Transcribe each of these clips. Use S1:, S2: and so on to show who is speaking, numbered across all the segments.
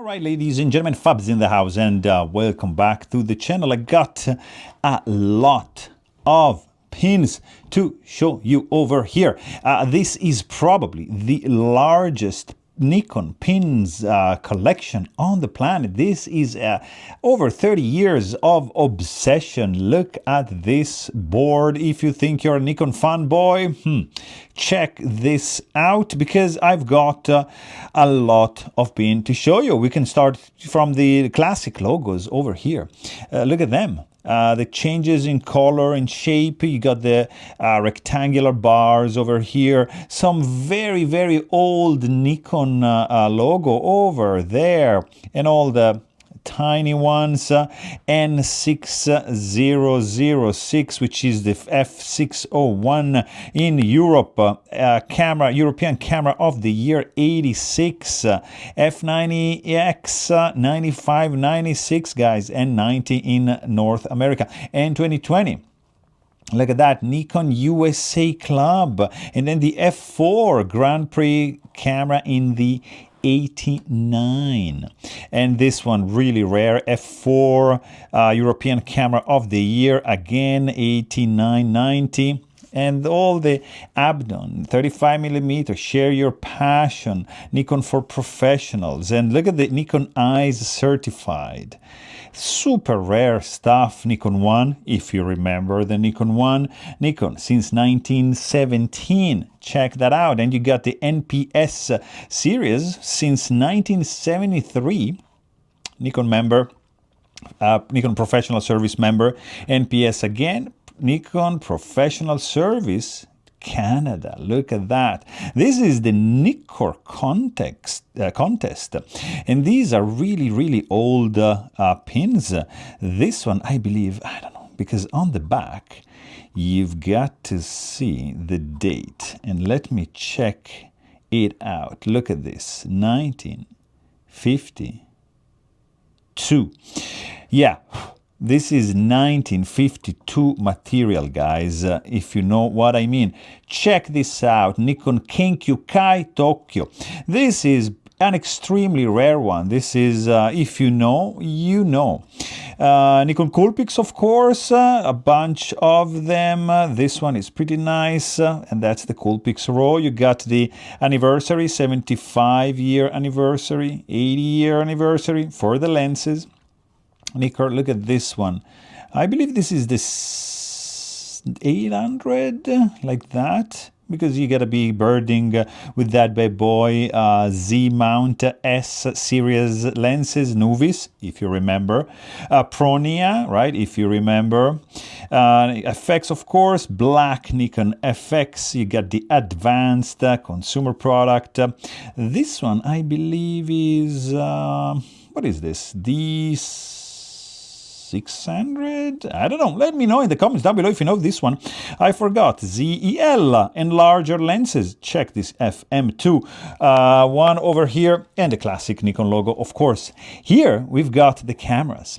S1: All right, ladies and gentlemen, Fabs in the house, and welcome back to the channel. I got a lot of pins to show you over here. This is probably the largest Nikon pins collection on the planet. This is over 30 years of obsession. Look at this board. If you think you're a Nikon fanboy, check this out, because I've got a lot of pin to show you. We can start from the classic logos over here. Look at them. The changes in color and shape. You got the rectangular bars over here. Some very, very old Nikon logo over there. And all the tiny ones. N6006, which is the F601 in Europe. European Camera of the Year 86. F90X 95, 96, guys, and 90 in North America. And 2020. Look at that, Nikon USA Club. And then the F4 Grand Prix camera in the 89. And this one really rare, F4 European Camera of the Year, again 89, 90. And all the Abdon 35mm, Share Your Passion, Nikon for Professionals. And look at the Nikon Eyes Certified. Super rare stuff. Nikon 1, if you remember the Nikon 1. Nikon since 1917. Check that out. And you got the NPS series since 1973. Nikon member, Nikon Professional Service member, NPS again. Nikon Professional Service Canada. Look at that. This is the Nikon contest. And these are really, really old pins. This one, I believe, I don't know, because on the back, you've got to see the date. And let me check it out. Look at this, 1952. Yeah. This is 1952 material, guys, if you know what I mean. Check this out, Nikon Kenkyu Kai Tokyo. This is an extremely rare one. This is, if you know, you know. Nikon Coolpix, of course, a bunch of them. This one is pretty nice, and that's the Coolpix Raw. You got the anniversary, 75-year anniversary, 80-year anniversary for the lenses. Nikon, look at this one. I believe this is the 800, like that, because you gotta be birding with that bad boy. Z-mount S series lenses, Nuvis, if you remember. Pronia, right, if you remember. FX, of course, black Nikon FX. You got the advanced consumer product. This one, I believe, is, what is this? The 600? I don't know. Let me know in the comments down below if you know this one. I forgot. ZEL and larger lenses. Check this FM2 one over here, and the classic Nikon logo, of course. Here we've got the cameras.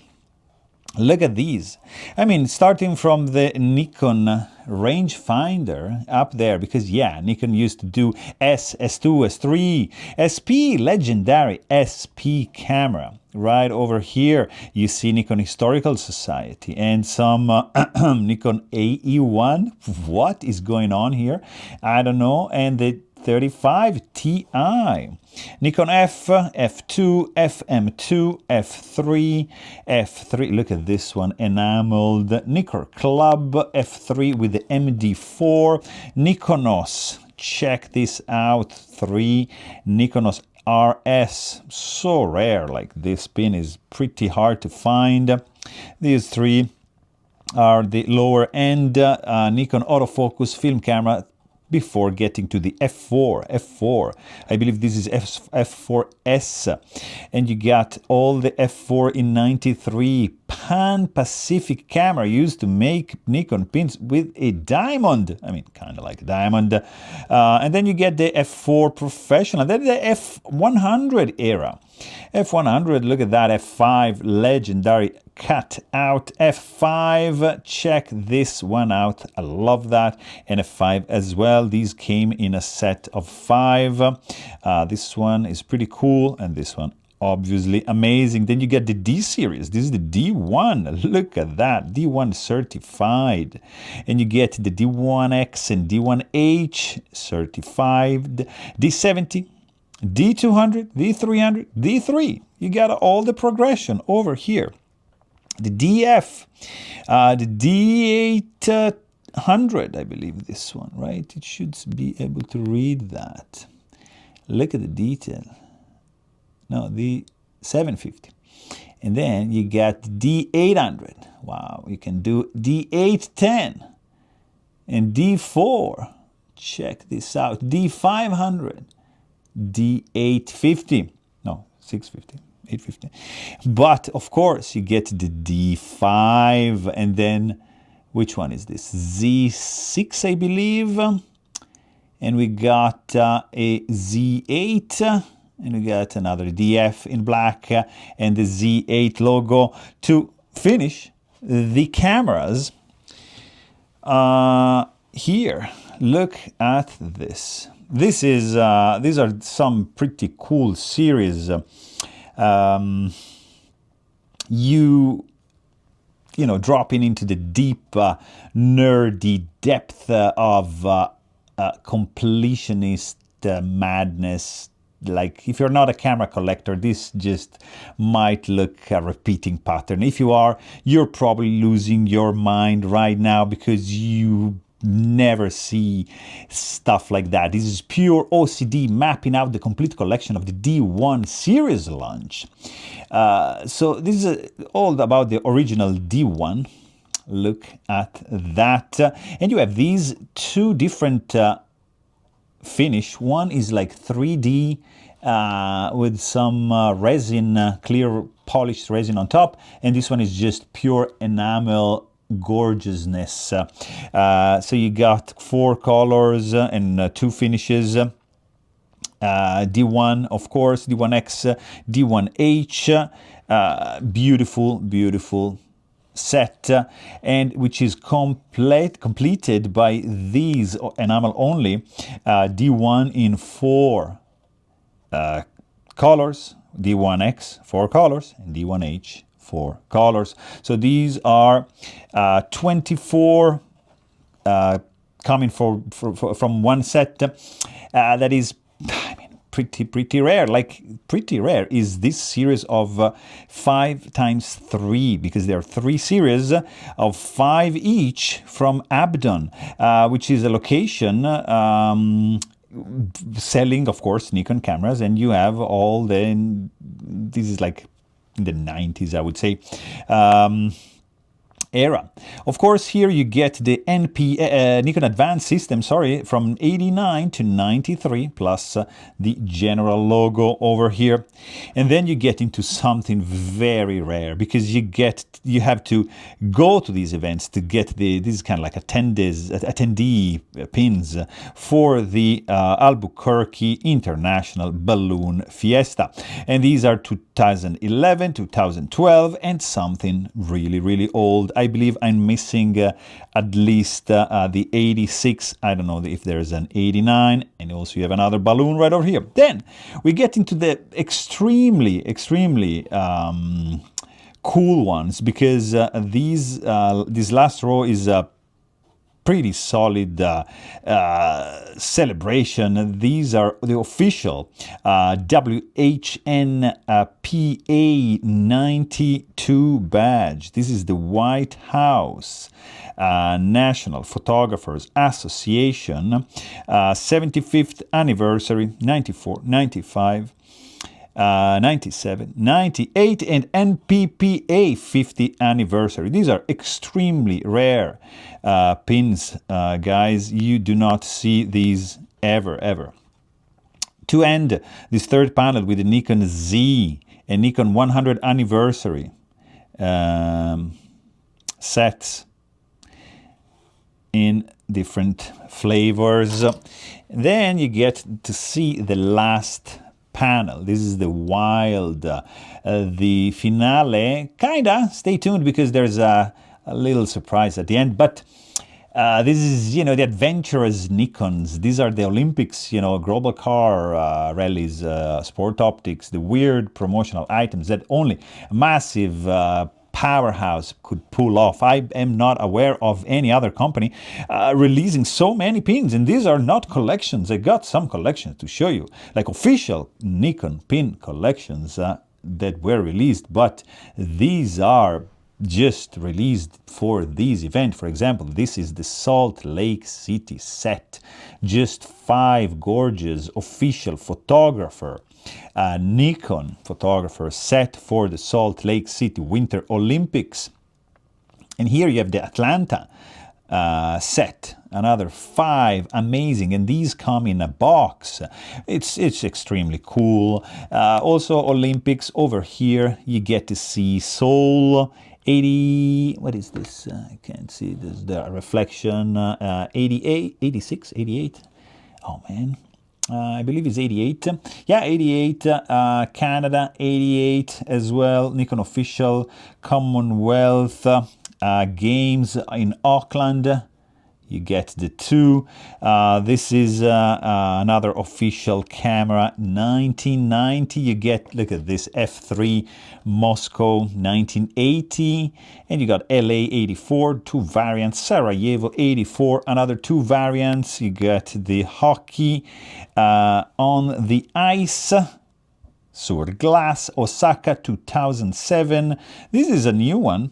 S1: Look at these. I mean, starting from the Nikon rangefinder up there, because yeah, Nikon used to do S, S2, S3, SP, legendary SP camera. Right over here, you see Nikon Historical Society and some Nikon AE1. What is going on here? I don't know. And the 35 Ti. Nikon F, F2, FM2, F3, F3. Look at this one, enameled. Nikon Club F3 with the MD4. Nikonos. Check this out. 3 Nikonos RS, so rare. Like, this pin is pretty hard to find. These 3 are the lower end Nikon autofocus film camera before getting to the F4. I believe this is F4S. And you got all the F4 in 93. Pan-Pacific camera used to make Nikon pins with a diamond. I mean, kind of like a diamond. And then you get the F4 Professional. Then the F100 era. F100, look at that. F5, legendary cut out. F5, check this one out. I love that. And F5 as well. These came in a set of 5. This one is pretty cool, and this one obviously amazing. Then you get the D series. This is the D1. Look at that, D1 certified. And you get the D1X and D1H certified, D70, D200, D300, D3. You got all the progression over here. The DF, the D800, I believe this one, right? It should be able to read that. Look at the detail. No, the 750. And then you got D800. Wow, you can do D810 and D4. Check this out. D500, D850. No, 650. 850. But of course you get the D5, and then which one is this? Z6, I believe. And we got a Z8, and we got another DF in black, and the Z8 logo to finish the cameras. Here, look at this. These are some pretty cool series. You know, dropping into the deep, nerdy depth of completionist madness. Like, if you're not a camera collector, this just might look a repeating pattern. If you are, you're probably losing your mind right now because you never see stuff like that. This is pure OCD mapping out the complete collection of the D1 series launch. So this is all about the original D1. Look at that. And you have these two different finish. One is like 3D with some resin, clear polished resin on top, and this one is just pure enamel gorgeousness. So you got 4 colors and 2 finishes. D1, of course, D1X, D1H, beautiful set, and which is completed by these enamel only, D1 in 4 colors, D1X 4 colors, and D1H 4 colors. So these are 24 coming from one set. That is, I mean, pretty rare. Like, pretty rare is this series of 5x3, because there are 3 series of 5 each from Abdon, which is a location selling, of course, Nikon cameras, and you have all the, this is like in the 90s, I would say, era. Of course, here you get the Nikon Advanced System, from 89 to 93, plus the general logo over here. And then you get into something very rare, because you have to go to these events to get this is kind of like attendee pins for the Albuquerque International Balloon Fiesta. And these are 2011, 2012, and something really old. I believe I'm missing at least the 86. I don't know if there's an 89, and also you have another balloon right over here. Then we get into the extremely cool ones, because this last row is a pretty solid celebration. These are the official WHN PA 92 badge. This is the White House National Photographers Association 75th anniversary, 94, 95, 97, 98, and NPPA 50th anniversary. These are extremely rare pins, guys. You do not see these ever. To end this third panel with the Nikon Z and Nikon 100 anniversary sets in different flavors. Then you get to see the last panel. This is the wild, the finale. Kinda, stay tuned, because there's a little surprise at the end. But This is, the adventurous Nikons. These are the Olympics, global car rallies, sport optics, the weird promotional items that only massive powerhouse could pull off. I am not aware of any other company releasing so many pins, and these are not collections. I got some collections to show you, like official Nikon pin collections that were released, but these are just released for this event. For example, this is the Salt Lake City set. Just 5 gorgeous official photographer Nikon photographer set for the Salt Lake City Winter Olympics. And here you have the Atlanta set, another 5 amazing, and these come in a box. It's extremely cool. Also Olympics over here, you get to see Seoul 80, what is this? I can't see this, the reflection, 88, 86, 88. Oh man, I believe it's 88. Yeah, 88, Canada 88 as well, Nikon official, Commonwealth Games in Auckland. You get the 2. This is another official camera, 1990. You get, look at this, F3 Moscow 1980. And you got LA 84, 2 variants, Sarajevo 84, another 2 variants. You get the hockey on the ice, sur glass, Osaka 2007. This is a new one.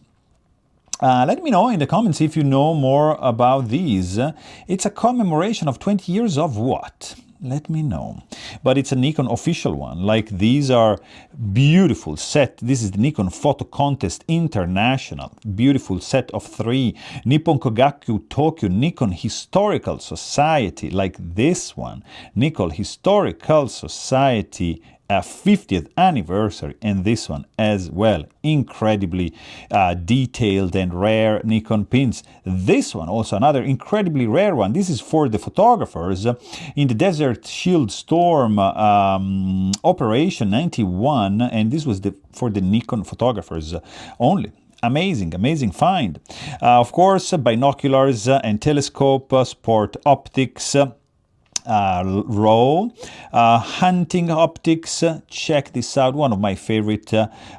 S1: Let me know in the comments if you know more about these. It's a commemoration of 20 years of what? Let me know. But it's a Nikon official one. Like, these are beautiful set. This is the Nikon Photo Contest International. Beautiful set of 3. Nippon Kogaku Tokyo Nikon Historical Society. Like this one. Nikon Historical Society 50th anniversary, and this one as well. Incredibly detailed and rare Nikon pins. This one also another incredibly rare one. This is for the photographers in the Desert Shield Storm Operation 91, and this was for the Nikon photographers only. Amazing find. Of course, binoculars and telescope, sport optics, RAW, hunting optics. Check this out, one of my favorite.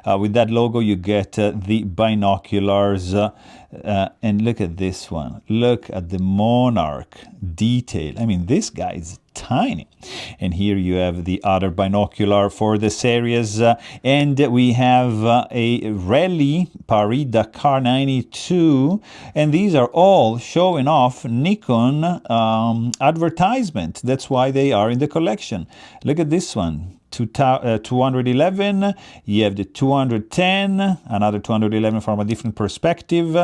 S1: With that logo you get the binoculars, and look at this one. Look at the Monarch detail. I mean, this guy is tiny. And here you have the other binocular for the series, and we have a Rally Paris-Dakar 92, and these are all showing off Nikon advertisement. That's why they are in the collection. Look at this one. 211, you have the 210, another 211 from a different perspective,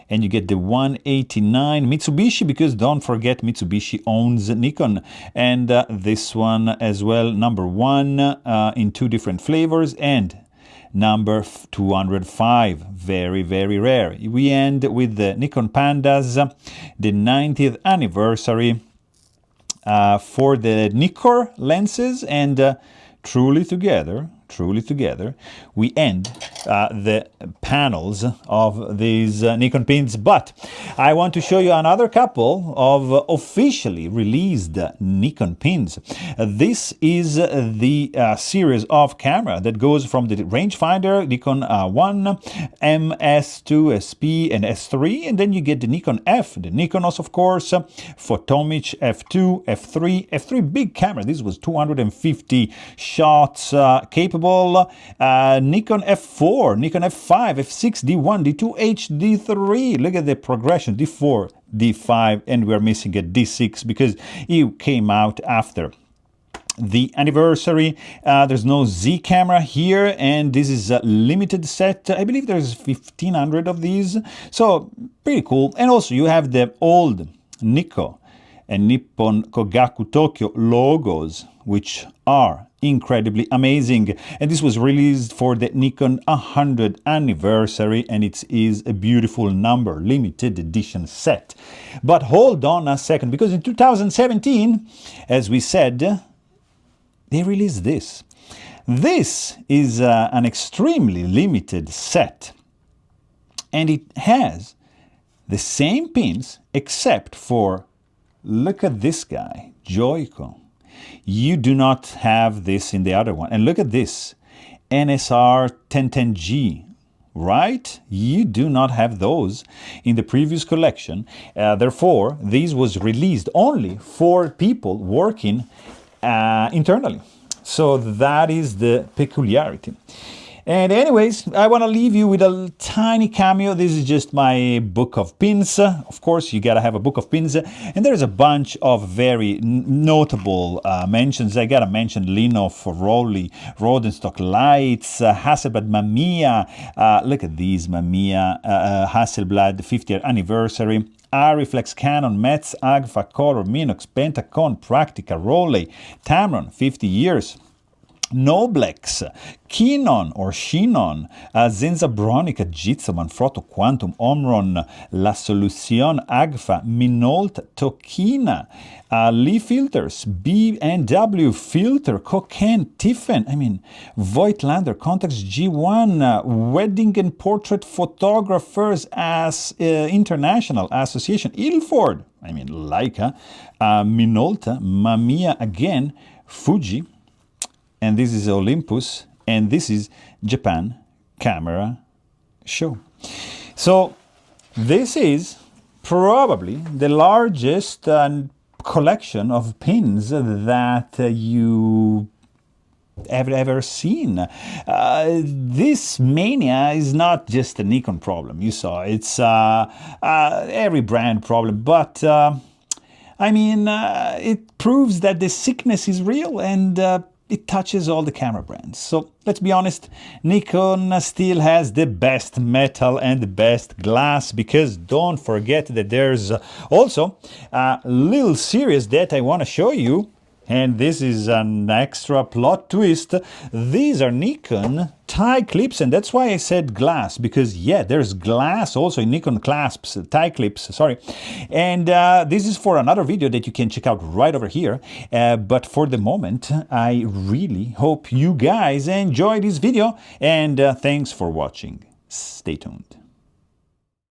S1: and you get the 189 Mitsubishi, because don't forget Mitsubishi owns Nikon, and this one as well, number 1 in 2 different flavors, and number 205, very rare. We end with the Nikon Pandas, the 90th anniversary for the Nikkor lenses, and truly together, we end the panels of these Nikon pins. But I want to show you another couple of officially released Nikon pins. This is the series of camera that goes from the rangefinder, Nikon 1, MS2, SP, and S3, and then you get the Nikon F, the Nikonos, of course, Photomich F2, F3 big camera. This was 250 shots capable. Nikon F4, Nikon F5, F6, D1, D2, HD3. Look at the progression, D4, D5, and we're missing a D6 because it came out after the anniversary. There's no Z camera here, and this is a limited set. I believe there's 1,500 of these, so pretty cool. And also you have the old Nikon and Nippon Kogaku Tokyo logos, which are incredibly amazing. And this was released for the Nikon 100th anniversary, and it is a beautiful number, limited edition set. But hold on a second, because in 2017, as we said, they released this. This is an extremely limited set, and it has The same pins, except for, look at this guy, Joico. You do not have this in the other one. And look at this, NSR 1010G, right? You do not have those in the previous collection. Therefore, this was released only for people working internally. So that is the peculiarity. And anyways, I want to leave you with a tiny cameo. This is just my book of pins. Of course, you got to have a book of pins. And there's a bunch of very notable mentions. I got to mention Linhof, Rowley, Rodenstock Lights, Hasselblad Mamiya. Look at these Mamiya, Hasselblad 50th anniversary. Ariflex, Canon, Metz, Agfa, Color, Minox, Pentacon, Practica, Rowley, Tamron, 50 years. Noblex, Kinon or Shinon, Zenza Bronica, Jitsu, Manfrotto, Quantum, Omron, La Solution, Agfa, Minolta, Tokina, Lee Filters, B&W Filter, Cocaine, Tiffen, Voigtlander, Contax G1, Wedding and Portrait Photographers as International Association, Ilford, Leica, Minolta, Mamiya again, Fuji, and this is Olympus, and this is Japan Camera Show. So this is probably the largest collection of pins that you have ever seen. This mania is not just a Nikon problem. You saw it's every brand problem, but it proves that the sickness is real, and it touches all the camera brands. So let's be honest, Nikon still has the best metal and the best glass, because don't forget that there's also a little series that I want to show you. And this is an extra plot twist. These are Nikon tie clips, and that's why I said glass, because yeah, there's glass also in Nikon clasps, tie clips, sorry. And this is for another video that you can check out right over here. But for the moment, I really hope you guys enjoy this video, and thanks for watching. Stay tuned.